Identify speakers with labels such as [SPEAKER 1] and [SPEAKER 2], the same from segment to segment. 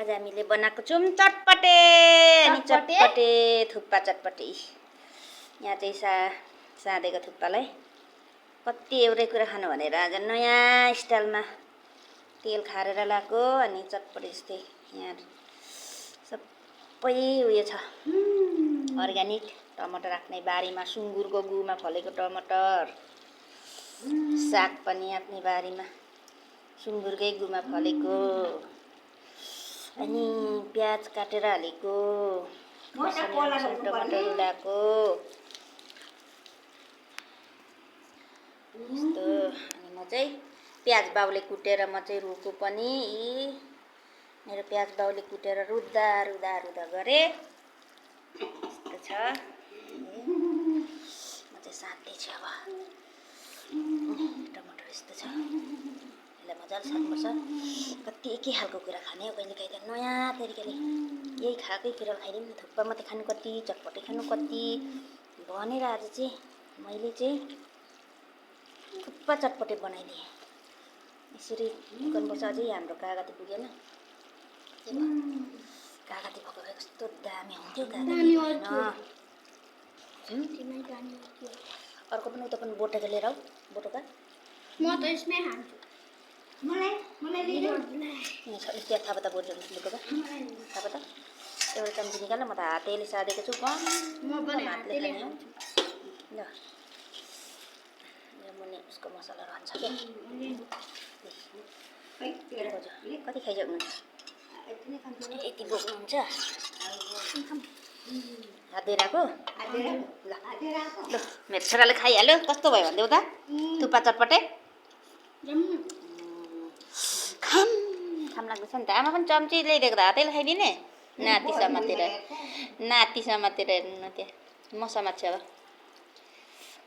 [SPEAKER 1] आज हामीले बनाएको छौँ चटपटे अनि चटपटे थुक्पा चटपटे। यहाँ चाहिँ साँधेको थुक्पालाई कति एउटै कुरा खानु भनेर आज नयाँ स्टाइलमा तेल खारेर लगाएको अनि चटपटे जस्तै यहाँ सबै उयो छ अर्ग्यानिक टमाटर आफ्नै बारीमा सुँगुरको गुमा फलेको टमाटर, साग पनि आफ्नै बारीमा सुँगुरकै गुमा फलेको, अनि प्याज काटेर हालेको, टमाटर उलाएको यस्तो। अनि म चाहिँ प्याज बाउले कुटेर म चाहिँ रुको पनि मेरो प्याज बाउले कुटेर रुदा रुदा रुदा गरे यस्तो छ। म चाहिँ साट्दैछु अब टमाटर यस्तो छ। यसलाई मजाले साट्नुपर्छ। कति एकै खालको कुरा खाने हो कहिले काहीँ त नयाँ तरिकाले यही खाएकै कुरा खाइदिउँ न। थुक्पा मात्रै खानु कति, चटपटे खानु कति भनेर आज चाहिँ मैले चाहिँ थुक्पा चटपटे बनाइदिएँ। यसरी गर्नुपर्छ। अझै हाम्रो कागती पुगेन। कागती भएको भए कस्तो दामी हुन्थ्यो। अर्को पनि उता पनि बोटका लिएर आऊ। बोटका
[SPEAKER 2] म त यसमै खान्छु। मलाई लिनु
[SPEAKER 1] त्यहाँ थाहा त बोटका लिएको भए थाहा त एउटा चम्ची निकाल्न। म त हातैले साधेको छु।
[SPEAKER 2] म पनि हातैले खान्छु।
[SPEAKER 1] ल यो मुनि उसको मसला रहन्छ क्या। कति खाइसक्नुहुन्छ? यति बोक्नुहुन्छ? हातैराको ल ल मेरो छोराले खाइहाल्यो। कस्तो भयो भनिदेऊ त थुक्पा चटपटे। खाम लाग्दैछ नि त। आमा पनि चम्ची ल्याइदिएको त हातैले खाइदिने। नाति समातेर हेर्नु न त्यहाँ म समात्छु अब।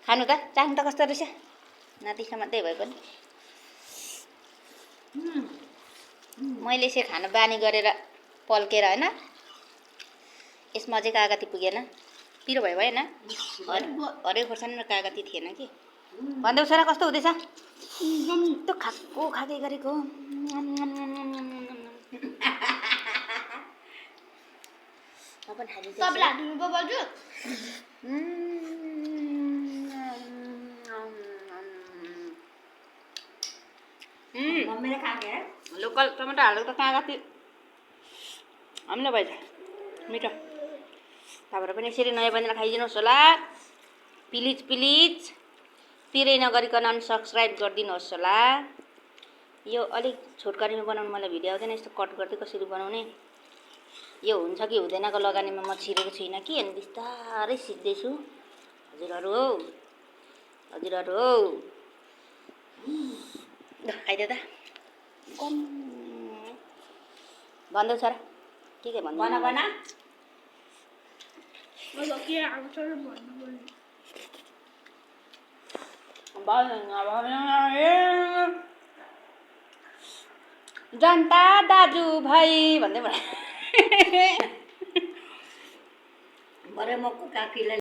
[SPEAKER 1] खानु त चाख्नु त कस्तो रहेछ। नाति समात्दै भए पनि मैले यसरी खानु बानी गरेर पल्केर होइन। यसमा चाहिँ कागती पुगेन। पिरो भयो भएन। हरियो खोर्सानी र कागती थिएन कि। भनिदेऊ छोरा कस्तो हुँदैछ? त्यो खाकै गरेको म पनि खाइदिन्छु।
[SPEAKER 2] सबलाई हाल्नु पो बाजु।
[SPEAKER 1] मम्मीले खाके लोकल टमाटर हालेको त कागती हामीले भएछ मिठो। तपाईँहरू पनि यसरी नयाँ बनेर खाइदिनुहोस् होला। प्लिज प्लिज पिरै नगरिकन अनसब्सक्राइब गरिदिनुहोस् होला। यो अलिक छोटकरीमा बनाउनु मलाई भिडियो आउँदैन। यस्तो कट गर्दै कसरी बनाउने यो हुन्छ कि हुँदैनको लगानीमा म छिरेको छुइनँ कि। अनि बिस्तारै सिक्दैछु। हजुरहरू हौ ल खाइदियो त। भन्देऊ छोरा के भन्नु? बना जनता दाजु भाइ भन्दै भने म काकीलाई